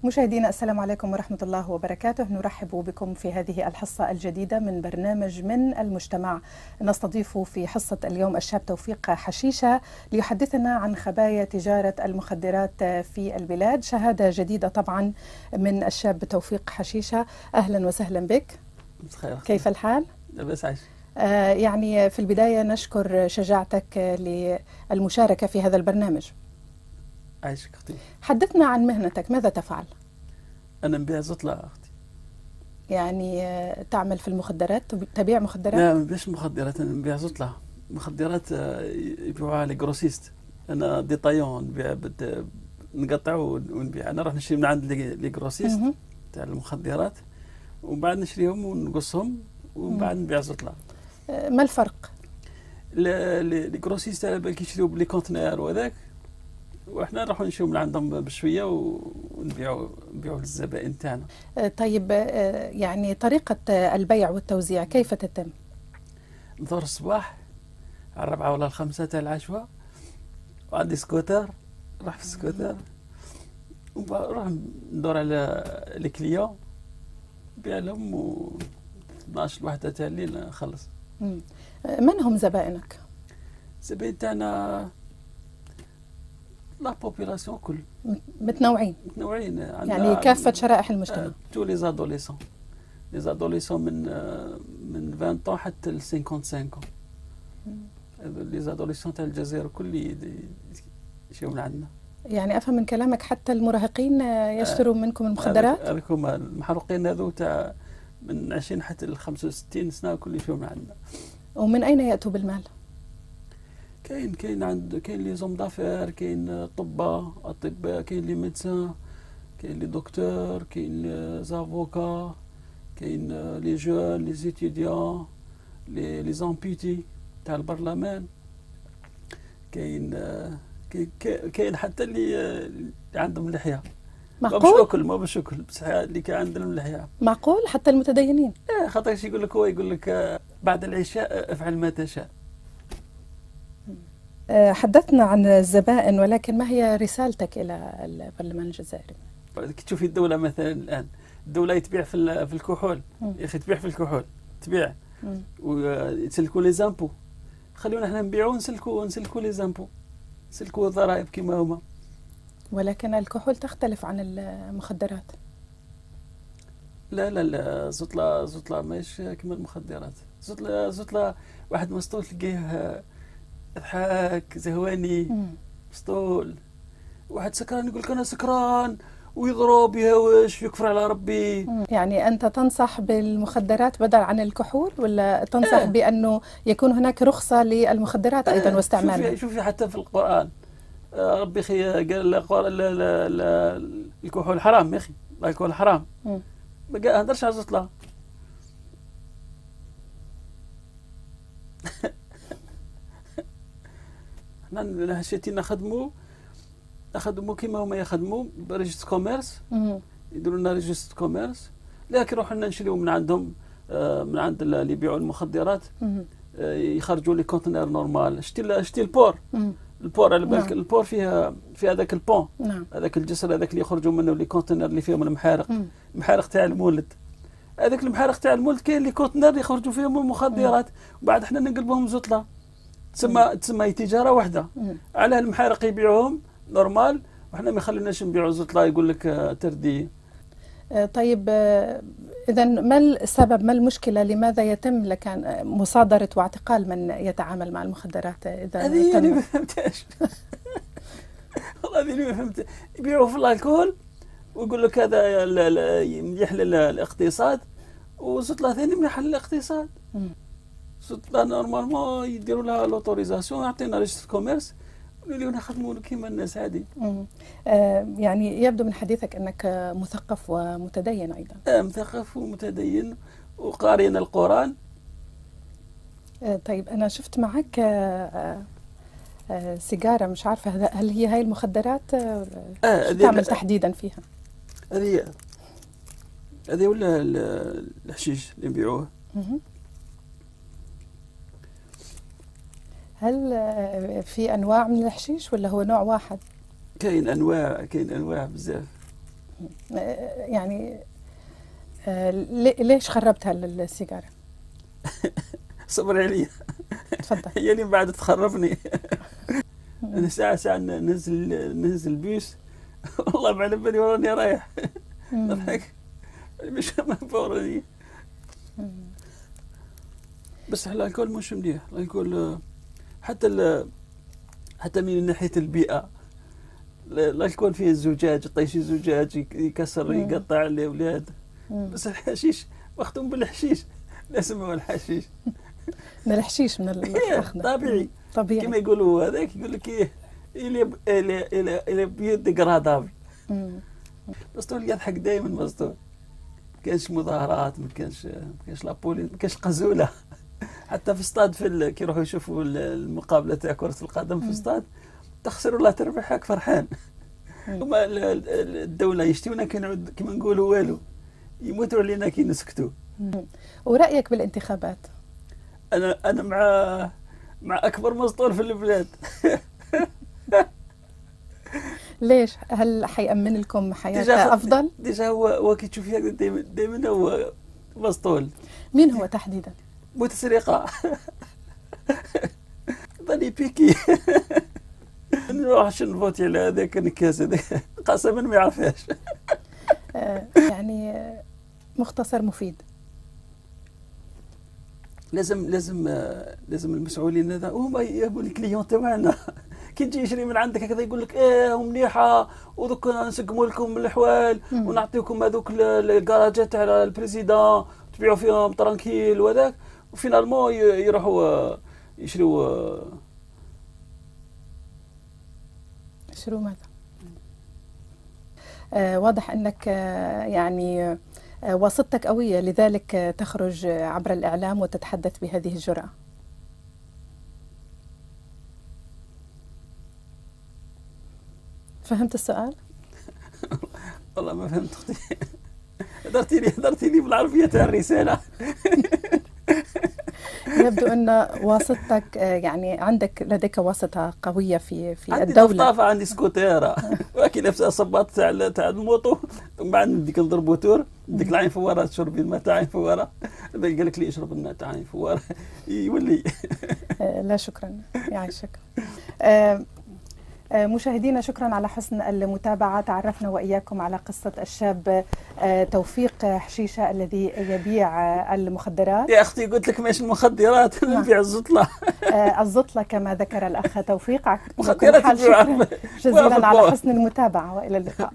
مشاهدينا السلام عليكم ورحمة الله وبركاته. نرحب بكم في هذه الحصة الجديدة من برنامج من المجتمع. نستضيف في حصة اليوم الشاب توفيق حشيشة ليحدثنا عن خبايا تجارة المخدرات في البلاد. شهادة جديدة طبعا من الشاب توفيق حشيشة. أهلا وسهلا بك. كيف الحال؟ بس عايش. يعني في البداية نشكر شجاعتك للمشاركة في هذا البرنامج. عايشك أختي. حدثنا عن مهنتك، ماذا تفعل؟ أنا نبيع زطلة أختي. يعني تعمل في المخدرات، تبيع مخدرات؟ لا، ما نبيعش مخدرات، أنا نبيع زطلة. مخدرات يبيعوها لي جروسيست. أنا ديطايون نبيع نقطع ونبيع. أنا نروح نشري من عند لي جروسيست تاع المخدرات، وبعد نشريهم ونقصهم وبعد نبيع زطلة. ما الفرق؟ لي جروسيست على بالك يشريو بلي كونتنير وهذاك، واحنا نروحوا نشريو من عندهم بشويه ونبيعوا للزبائن تاعنا. طيب، يعني طريقة البيع والتوزيع كيف تتم؟ نظهر الصباح على 4 ولا 5 تاع العشوة، وعندي سكوتر، نروح في السكوتر ونروح ندور على لي كليون، نبيع لهم، و 12 وحدة تاع الليل نخلص. من هم زبائنك؟ الزبائن لا بوبيلاسيون كل متنوعين يعني كافة شرائح المجتمع. تو لي زادوليسون من 20 طون حتى ل 55 لي زادوليسون تاع الجزائر كل يشيو من عندنا. يعني افهم من كلامك حتى المراهقين يشتروا منكم المخدرات؟ هذوك هما المحروقين هذو تاع من 20 حتى ل 65 سنه كل يشيو من عندنا. ومن اين ياتوا بالمال؟ كاين لي زوم دافير، كاين اطباء، كاين لي ميدسان، كاين لي دكتور، كاين لي زافوكا، كاين لي جون، لي زيتيديون، لي زامبيتي تاع البرلمان، كاين حتى اللي عندهم لحيه. معقول؟ ما باش ياكل بصح اللي كان عندهم لحيه. معقول حتى المتدينين؟ خاطر يقول لك بعد العشاء افعل ما تشاء. حدثنا عن الزبائن، ولكن ما هي رسالتك إلى البرلمان الجزائري؟ كي تشوفي الدولة مثلا الآن، الدولة تبيع في الكحول. يا أخي تبيع في الكحول، تبيع ويسلكوا لي زامبو. خلونا احنا نبيعوا ونسلكوا لي زامبو، نسلكوا الضرائب كما هما. ولكن الكحول تختلف عن المخدرات. لا، زطلة ماهيش كما المخدرات. زطلة واحد مسطول تلقيه يضحك زهواني، مسطول. واحد سكران يقول لك انا سكران ويضرب يهوش يكفر على ربي. يعني انت تنصح بالمخدرات بدل عن الكحول، ولا تنصح بانه يكون هناك رخصه للمخدرات ايضا واستعمالها؟ شوفي حتى في القران ربي قال الكحول حرام. يا اخي الكحول حرام، ما هدرش على زطلة. احنا هشيتي نخدموا كيما هما يخدموا بريجست كوميرس، يديروا لنا ريجست كوميرس. لكن روحوا لنا نشريو من عندهم، من عند اللي يبيعوا المخدرات، يخرجوا لي كونتينر نورمال. شتي البور على بالك. البور فيها هذاك البون، هذاك الجسر هذاك اللي يخرجوا منه لي كونتينر اللي فيهم المحارق تاع المولد. هذاك المحارق تاع المولد كاين لي كونتينر يخرجوا فيهم المخدرات، وبعد احنا نقلبوهم زطلة. تسمى تجاره واحده. على المحارق يبيعوهم نورمال، وحنا ما يخلوناش نبيعوا زطلة يقول لك تردي. طيب، اذا ما السبب، ما المشكله، لماذا يتم لك مصادره واعتقال من يتعامل مع المخدرات؟ اذا هذه اللي ما فهمتهاش. والله هذه اللي ما فهمت. يبيعوا في الكحول ويقول لك هذا مليح للاقتصاد، وزطلة ثاني مليح للاقتصاد. زطلة نورمالمون يديروا لها لوتوريزاسيون، يعطينا ريجستر كوميرس ونوليو نخدموا كيما الناس عادي. يعني يبدو من حديثك انك مثقف ومتدين ايضا. مثقف ومتدين وقارئ القرآن. طيب، انا شفت معك سيجاره، مش عارفه هل هي هاي المخدرات؟ شو تعمل تحديدا فيها؟ هذه ولا الحشيش اللي نبيعوه. هل في انواع من الحشيش ولا هو نوع واحد؟ كاين انواع بزاف. يعني ليش خربت هالسيجارة؟ صبري علي. تفضل. هي اللي من بعد تخربني. انا ساعة ننزل بيس والله ما على بالي وراني رايح نضحك مش ما فوراني. بس الكل مش مليح الكل، حتى من ناحية البيئة الكل فيه الزجاج، طيش الزجاج يكسر يقطع الأولاد. بس الحشيش مختوم بالحشيش، لا سموه الحشيش. من الحشيش من طبيعي طبيعي كما يقولوا هذاك يقول لك ايه الى بيوديغرادابل. مسطول يضحك دائما مسطول. ما كانش مظاهرات، ما كانش لابوليس، ما كانش قزوله. حتى في الصطاد كي يروحوا يشوفوا المقابله تاع كره القدم في الصطاد تخسر ولا تربح هاك فرحان. هما الدوله يشتيونا كما نقولوا والو، يموتوا علينا كي نسكتوا. ورأيك بالانتخابات؟ انا مع اكبر مسطول في البلاد. ليش؟ هل حيأمن لكم حياة افضل؟ ديجا هو كي تشوفيه دائما هو مسطول. مين هو تحديدا؟ بوتسرقه. ظني بيكي. نروح نفوتي على هذاك الكاس هذاك قسما ما يعرفهاش. يعني مختصر مفيد. لازم المسؤولين هذا هما يهبوا الكليون تاعنا. كي تجي يشري من عندك هكذا يقول لك ايه مليحه ودوك نسقموا لكم الاحوال ونعطيكم هذوك الكراجات تاع البريزيدون تبيعوا فيهم ترانكيل وهذاك، وفينالمون يروحوا يشروا ماذا؟ واضح انك يعني واسطتك قوية، لذلك تخرج عبر الإعلام وتتحدث بهذه الجرأة. فهمت السؤال؟ والله ما فهمت اختي. درتي لي بالعربية تاع الرسالة. يبدو أن واسطتك يعني لديك واسطة قوية في عندي الدولة. عندي طافة، عندي سكوتيرة، ولكن نفسها صباط تاع الموطو، ومن بعد نديك نضربو تور، نديك العين فوارة تشربي الماء تاع عين فوارة، قال لك لي اشرب الماء تاع عين فوارة يولي. لا شكرا، يعيشك. مشاهدينا شكرا على حسن المتابعة. تعرفنا وإياكم على قصة الشاب توفيق حشيشة الذي يبيع المخدرات. يا أختي قلت لك ماشي المخدرات، نبيع الزطلة. الزطلة كما ذكر الأخ توفيق. مخدرات شكرا جزيلا على حسن المتابعة وإلى اللقاء.